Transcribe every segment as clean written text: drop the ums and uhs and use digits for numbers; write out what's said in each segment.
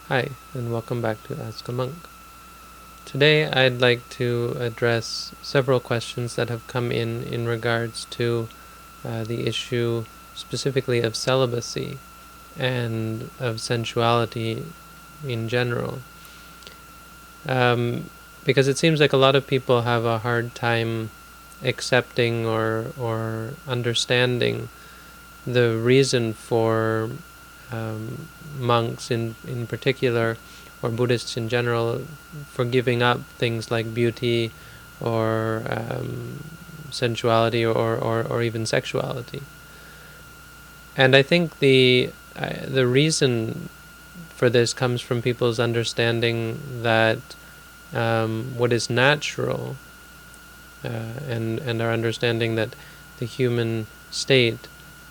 Hi, and welcome back to Ask a Monk. Today I'd like to address several questions that have come in regards to the issue specifically of celibacy and of sensuality in general. Because it seems like a lot of people have a hard time accepting or understanding the reason for monks in particular, or Buddhists in general, for giving up things like beauty or sensuality or even sexuality. And I think the reason for this comes from people's understanding that what is natural and our understanding that the human state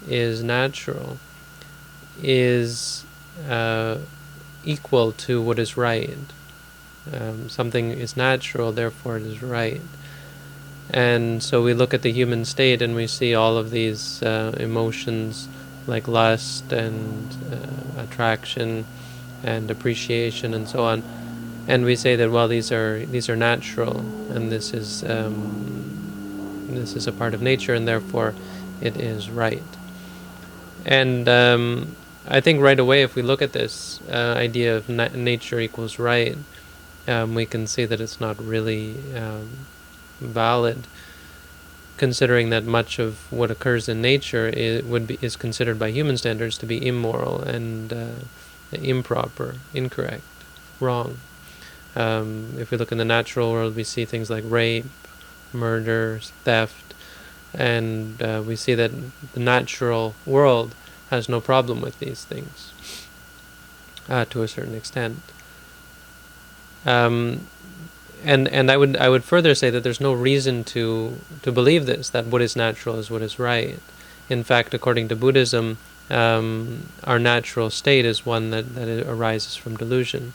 is natural is equal to what is right. Something is natural, therefore it is right. And so we look at the human state and we see all of these emotions like lust and attraction and appreciation and so on, and we say that, well, these are natural, and this is a part of nature, and therefore it is right. And I think right away, if we look at this idea of nature equals right, we can see that it's not really valid, considering that much of what occurs in nature is considered by human standards to be immoral and improper, incorrect, wrong. If we look in the natural world, we see things like rape, murder, theft, and we see that the natural world has no problem with these things to a certain extent. And I would further say that there's no reason to believe this, that what is natural is what is right. In fact, according to Buddhism, our natural state is one that arises from delusion.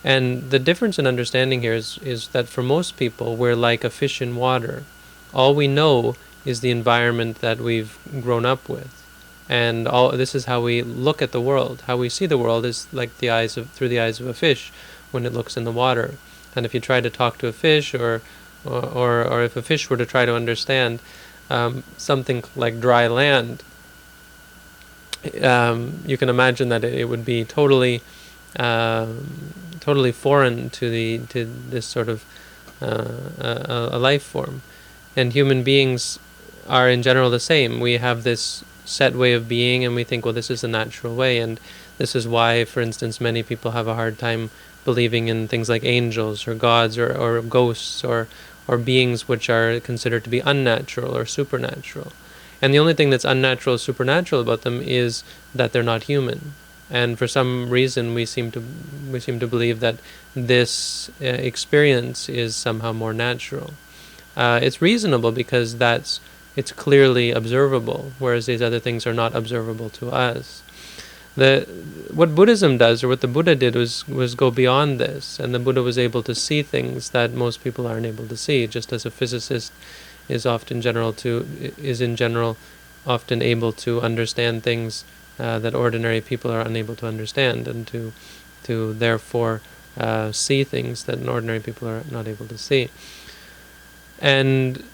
And the difference in understanding here is that for most people, we're like a fish in water. All we know is the environment that we've grown up with. And this is how we look at the world. How we see the world is like through the eyes of a fish when it looks in the water. And if you try to talk to a fish, or if a fish were to try to understand something like dry land, you can imagine that it would be totally foreign to this sort of a life form. And human beings are in general the same. We have this set way of being, and we think, well, this is a natural way. And this is why, for instance, many people have a hard time believing in things like angels or gods or ghosts or beings which are considered to be unnatural or supernatural. And the only thing that's unnatural or supernatural about them is that they're not human. And for some reason, we seem to believe that this experience is somehow more natural. It's reasonable because it's clearly observable, whereas these other things are not observable to us. What Buddhism does, or what the Buddha did, was go beyond this, and the Buddha was able to see things that most people aren't able to see, just as a physicist is in general often able to understand things that ordinary people are unable to understand, and to therefore see things that ordinary people are not able to see. And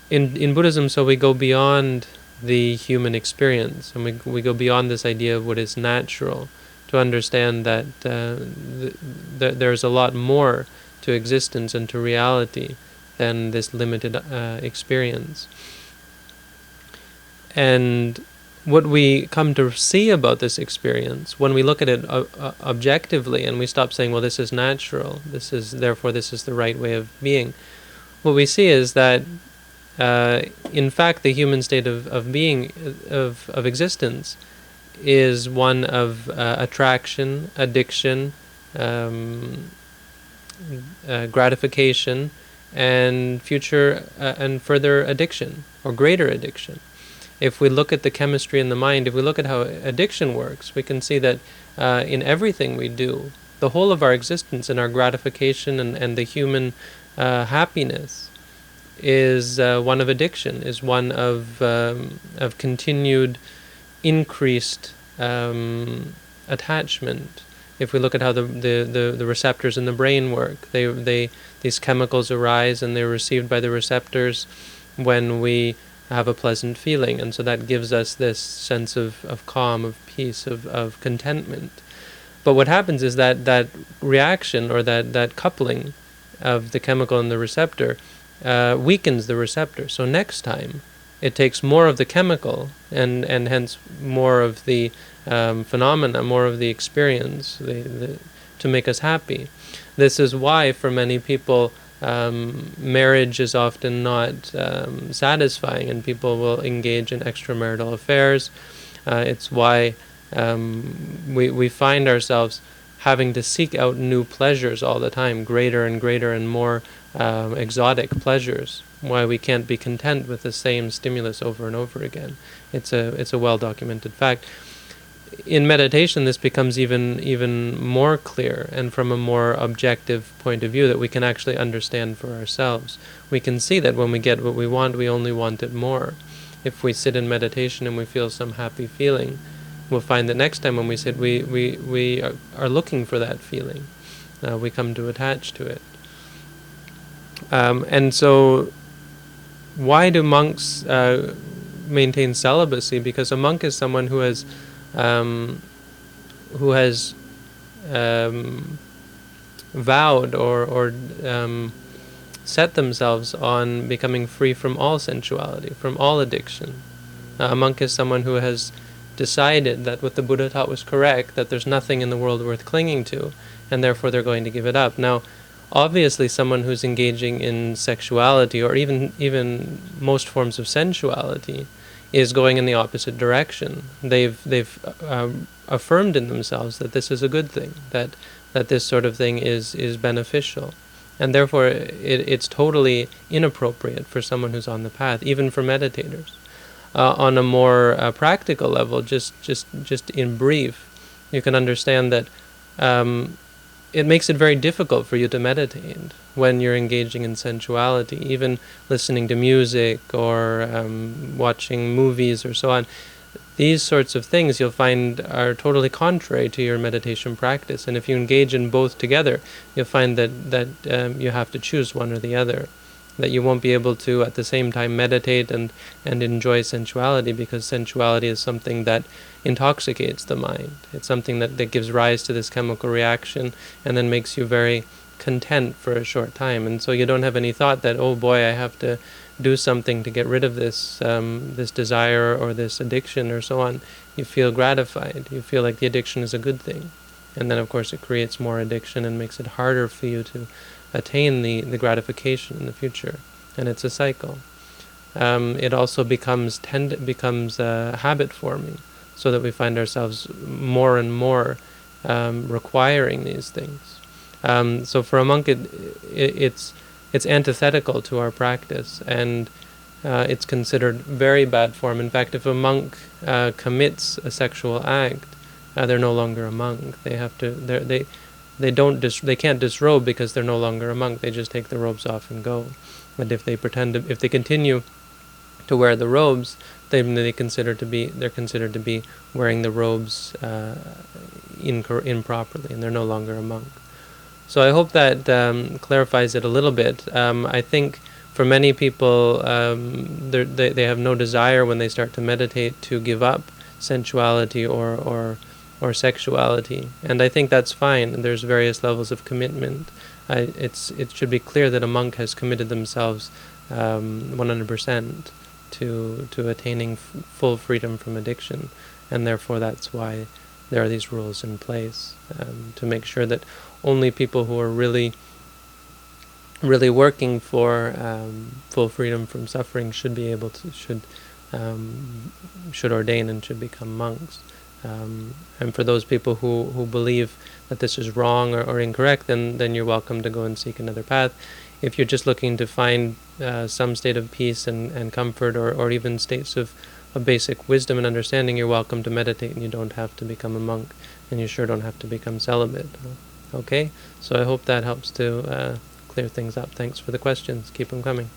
in Buddhism, so we go beyond the human experience, and we go beyond this idea of what is natural, to understand that there's a lot more to existence and to reality than this limited experience. And what we come to see about this experience, when we look at it objectively, and we stop saying, well, this is natural, therefore this is the right way of being, what we see is that in fact, the human state of being, of existence, is one of attraction, addiction, gratification, and future and further addiction, or greater addiction. If we look at the chemistry in the mind, if we look at how addiction works, we can see that in everything we do, the whole of our existence and our gratification and the human happiness is one of addiction, is one of continued increased attachment If we look at how the receptors in the brain work, these chemicals arise and they're received by the receptors when we have a pleasant feeling, and so that gives us this sense of calm, of peace, of contentment. But what happens is that reaction, or that coupling of the chemical and the receptor, weakens the receptor. So next time, it takes more of the chemical and hence more of the phenomena, more of the experience to make us happy. This is why for many people marriage is often not satisfying, and people will engage in extramarital affairs. It's why we find ourselves having to seek out new pleasures all the time, greater and greater and more exotic pleasures. Why we can't be content with the same stimulus over and over again. It's a well-documented fact. In meditation, this becomes even more clear, and from a more objective point of view, that we can actually understand for ourselves. We can see that when we get what we want, we only want it more. If we sit in meditation and we feel some happy feeling, we'll find that next time when we sit, we are looking for that feeling. We come to attach to it. And so, why do monks maintain celibacy? Because a monk is someone who has vowed or set themselves on becoming free from all sensuality, from all addiction. A monk is someone who has decided that what the Buddha taught was correct, that there's nothing in the world worth clinging to, and therefore they're going to give it up. Now, obviously, someone who's engaging in sexuality, or even most forms of sensuality, is going in the opposite direction. They've affirmed in themselves that this is a good thing, that this sort of thing is beneficial, and therefore it's totally inappropriate for someone who's on the path, even for meditators. On a more practical level, just in brief, you can understand that it makes it very difficult for you to meditate when you're engaging in sensuality, even listening to music or watching movies or so on. These sorts of things you'll find are totally contrary to your meditation practice, and if you engage in both together, you'll find that you have to choose one or the other, that you won't be able to at the same time meditate and enjoy sensuality, because sensuality is something that intoxicates the mind. It's something that gives rise to this chemical reaction and then makes you very content for a short time, and so you don't have any thought that, oh boy, I have to do something to get rid of this this desire or this addiction or so on. You feel gratified. You feel like the addiction is a good thing, and then of course it creates more addiction and makes it harder for you to attain the gratification in the future, and it's a cycle. It also becomes habit forming, so that we find ourselves more and more requiring these things. So for a monk, it's antithetical to our practice, and it's considered very bad form. In fact, if a monk commits a sexual act, they're no longer a monk. They have to. They can't disrobe because they're no longer a monk. They just take the robes off and go. And if they continue to wear the robes, they're considered to be wearing the robes improperly, and they're no longer a monk. So I hope that clarifies it a little bit. I think for many people, they have no desire when they start to meditate to give up sensuality or sexuality, and I think that's fine. There's various levels of commitment. It should be clear that a monk has committed themselves 100% to attaining full freedom from addiction, and therefore that's why there are these rules in place to make sure that only people who are really working for full freedom from suffering should be able to should ordain and should become monks. And for those people who believe that this is wrong or incorrect, then you're welcome to go and seek another path. If you're just looking to find some state of peace and comfort, or even states of basic wisdom and understanding, you're welcome to meditate, and you don't have to become a monk, and you sure don't have to become celibate. Okay? So I hope that helps to clear things up. Thanks for the questions. Keep them coming.